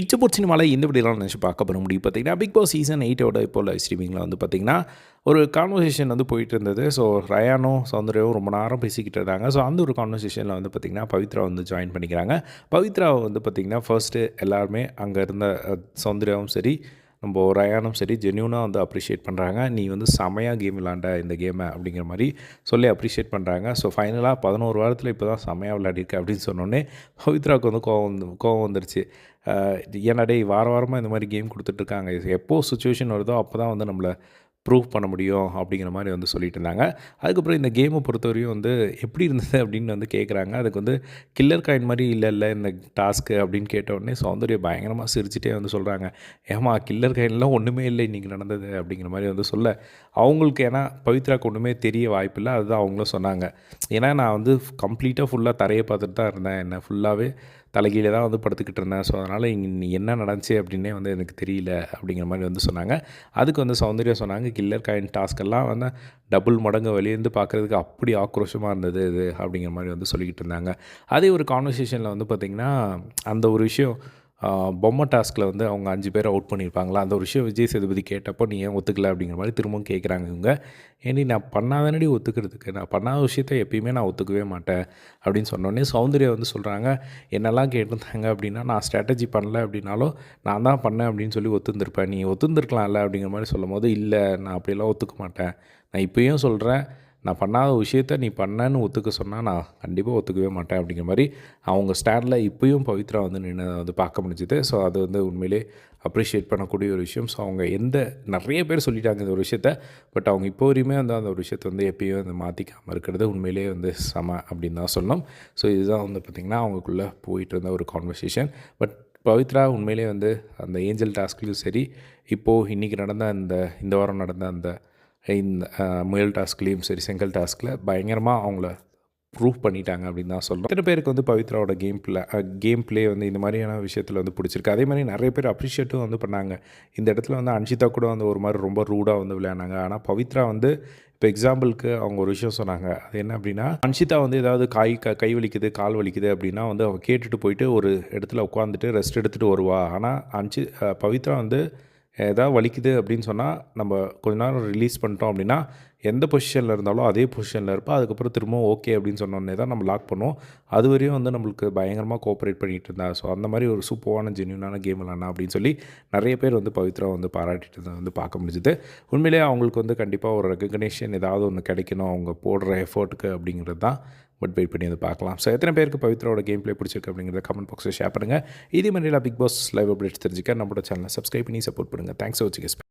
இச்சபோட் சினிமாவில் இந்த இப்படிலாம் நினச்சி பார்க்க போகிற முடியும் பார்த்தீங்கன்னா பிக் பாஸ் சீசன் 8 இப்போ லைவ் ஸ்ட்ரீமிங்கில் வந்து பார்த்திங்கன்னா ஒரு கான்வர்சேஷன் வந்து போயிட்டு இருந்தது. ஸோ ரயானும் சௌந்தர்யாவும் ரொம்ப நேரம் பேசிக்கிட்டு இருந்தாங்க. ஸோ அந்த ஒரு கான்வர்சேஷனில் வந்து பார்த்திங்கன்னா பவித்ரா வந்து ஜாயின் பண்ணிக்கிறாங்க. பவித்ராவை வந்து பார்த்திங்கன்னா ஃபர்ஸ்ட்டு எல்லாருமே அங்கே இருந்த சௌந்தர்யாவும் சரி நம்ம ரயானும் சரி ஜென்யூனாக வந்து அப்ரிஷியேட் பண்ணுறாங்க. நீ வந்து செமையாக கேம் விளாண்ட இந்த கேமை அப்படிங்கிற மாதிரி சொல்லி அப்ரிஷியேட் பண்ணுறாங்க. ஸோ ஃபைனலாக 11 வாரத்தில் இப்போ தான் செமையாக விளையாடிருக்க அப்படின்னு சொன்னோடனே பவித்ராவுக்கு வந்து கோவம் வந்துருச்சு. ஏன்னா டேய் வாரமாக இந்த மாதிரி கேம் கொடுத்துட்ருக்காங்க, எப்போது சுச்சுவேஷன் வருதோ அப்போ தான் வந்து நம்மளை ப்ரூவ் பண்ண முடியும் அப்படிங்கிற மாதிரி வந்து சொல்லிட்டு இருந்தாங்க. அதுக்கப்புறம் இந்த கேமை பொறுத்தவரையும் வந்து எப்படி இருந்தது அப்படின்னு வந்து கேட்குறாங்க. அதுக்கு வந்து கில்லர் காயின் மாதிரி இல்லை இந்த டாஸ்க்கு அப்படின்னு கேட்டவுடனே சௌந்தர்யா பயங்கரமாக சிரிச்சிட்டே வந்து சொல்கிறாங்க, ஏமா கில்லர் காயின்லாம் ஒன்றுமே இல்லை இன்றைக்கி நடந்தது அப்படிங்கிற மாதிரி வந்து சொல்ல அவங்களுக்கு, ஏன்னா பவித்ராவுக்கு ஒன்றுமே தெரிய வாய்ப்பில்லை. அதுதான் அவங்களும் சொன்னாங்க. ஏன்னா நான் வந்து கம்ப்ளீட்டாக ஃபுல்லாக தரையை பார்த்துட்டு தான் இருந்தேன், என்ன ஃபுல்லாகவே தலைகீழே தான் வந்து படுத்துக்கிட்டு இருந்தேன். ஸோ அதனால் இங்கே என்ன நடந்துச்சு அப்படின்னே வந்து எனக்கு தெரியல அப்படிங்கிற மாதிரி வந்து சொன்னாங்க. அதுக்கு வந்து சௌந்தர்யா சொன்னாங்க, கில்லர் காயின் டாஸ்க்கெல்லாம் வந்து டபுள் மடங்கு வெளியேருந்து பார்க்குறதுக்கு அப்படி ஆக்ரோஷமாக இருந்தது இது அப்படிங்கிற மாதிரி வந்து சொல்லிக்கிட்டு இருந்தாங்க. அதே ஒரு கான்வர்சேஷனில் வந்து பார்த்திங்கன்னா அந்த ஒரு விஷயம் பொம்மை டாஸ்கில் வந்து அவங்க 5 பேரை அவுட் பண்ணியிருப்பாங்களா, அந்த ஒரு விஷயம் விஜய் சேதுபதி கேட்டப்போ நீ ஏன் ஒத்துக்கல அப்படிங்கிற மாதிரி திரும்பவும் கேட்குறாங்க இவங்க. ஏன்டி நான் பண்ணாதானடி ஒத்துக்கிறதுக்கு, நான் பண்ணாத விஷயத்த எப்பயுமே நான் ஒத்துக்கவே மாட்டேன் அப்படின்னு சொன்னோடனே சௌந்தர்யா வந்து சொல்கிறாங்க, என்னெல்லாம் கேட்டிருந்தாங்க அப்படின்னா நான் ஸ்ட்ராட்டஜி பண்ணல அப்படின்னாலும் நான் தான் பண்ணேன் அப்படின்னு சொல்லி ஒத்துந்திருப்பேன், நீ ஒத்துந்திருக்கலாம்ல அப்படிங்கிற மாதிரி சொல்லும் போது, இல்லை நான் அப்படியெல்லாம் ஒத்துக்க மாட்டேன், நான் இப்போயும் சொல்கிறேன், நான் பண்ணாத விஷயத்த நீ பண்ணேன்னு ஒத்துக்க சொன்னால் நான் கண்டிப்பாக ஒத்துக்கவே மாட்டேன் அப்படிங்கிற மாதிரி அவங்க ஸ்டாண்டில் இப்போயும் பவித்ரா வந்து நின்று வந்து பார்க்க முடிஞ்சுது. ஸோ அது வந்து உண்மையிலே அப்ரிஷியேட் பண்ணக்கூடிய ஒரு விஷயம். ஸோ அவங்க நிறைய பேர் சொல்லிட்டாங்க இந்த ஒரு விஷயத்த, பட் அவங்க இப்போ வரையுமே வந்து அந்த ஒரு விஷயத்தை வந்து எப்பயும் வந்து மாற்றிக்காமல் இருக்கிறது உண்மையிலே வந்து அப்படின்னு தான் சொல்லணும். ஸோ இதுதான் வந்து பார்த்திங்கன்னா அவங்களுக்குள்ளே போயிட்டு இருந்த ஒரு கான்வர்சேஷன். பட் பவித்ரா உண்மையிலே வந்து அந்த ஏஞ்சல் டாஸ்க்லையும் சரி, இப்போது இன்றைக்கி நடந்த இந்த வாரம் நடந்த அந்த இந்த முயல் டாஸ்க்லேயும் சரி, செங்கல் டாஸ்கில் பயங்கரமாக அவங்கள ப்ரூவ் பண்ணிட்டாங்க அப்படின்னு தான் சொல்லணும். எத்தனை பேருக்கு வந்து பவித்ராவோட கேம் ப்ளே வந்து இந்த மாதிரியான விஷயத்தில் வந்து பிடிச்சிருக்கு. அதே மாதிரி நிறைய பேர் அப்ரிஷியேட்டும் வந்து பண்ணாங்க. இந்த இடத்துல வந்து அன்ஷிதா கூட வந்து ஒரு மாதிரி ரொம்ப ரூடாக வந்து விளையாடினாங்க. ஆனால் பவித்ரா வந்து இப்போ எக்ஸாம்பிளுக்கு அவங்க ஒரு விஷயம் சொன்னாங்க. அது என்ன அப்படின்னா, அன்ஷிதா வந்து ஏதாவது கை வலிக்குது, கால் வலிக்குது அப்படின்னா வந்து அவள் கேட்டுட்டு போயிட்டு ஒரு இடத்துல உட்காந்துட்டு ரெஸ்ட் எடுத்துகிட்டு வருவா. ஆனால் பவித்ரா வந்து எதாவது வலிக்குது அப்படின்னு சொன்னால் நம்ம கொஞ்ச நேரம் ரிலீஸ் பண்ணிட்டோம் அப்படின்னா எந்த பொசிஷனில் இருந்தாலும் அதே பொசிஷனில் இருப்போம். அதுக்கப்புறம் திரும்பவும் ஓகே அப்படின்னு சொன்னோடனே தான் நம்ம லாக் பண்ணுவோம். அது வரையும் வந்து நம்மளுக்கு பயங்கரமாக கோஆப்ரேட் பண்ணிகிட்டு இருந்தா. ஸோ அந்த மாதிரி ஒரு சூப்பரான ஜென்யூனான கேம் விளாட்னா அப்படின்னு சொல்லி நிறைய பேர் வந்து பவித்ரா வந்து பாராட்டிட்டு வந்து பார்க்க முடிஞ்சுது. உண்மையிலே அவங்களுக்கு வந்து கண்டிப்பாக ஒரு ரெகக்னேஷன் ஏதாவது ஒன்று கிடைக்கணும் அவங்க போடுற எஃபர்ட்டுக்கு அப்படிங்கிறது தான். பட் வெயிட் பண்ணி வந்து பார்க்கலாம். ஸோ எத்தனை பேருக்கு பவித்ராவோட கேம் ப்ளே பிடிச்சிருக்கு அப்படிங்கிறத கமெண்ட் பாக்ஸில் ஷேர் பண்ணுங்கள். இதே மாதிரிலாம் பிக் பாஸ் லைவ் அப்டேட்ஸ் தெரிஞ்சுக்க நம்மளோட சேனலை சப்ஸ்கிரைப் பண்ணி சப்போர்ட் பண்ணுங்கள். தேங்க்ஸ் ஃபார் வாட்சிங்.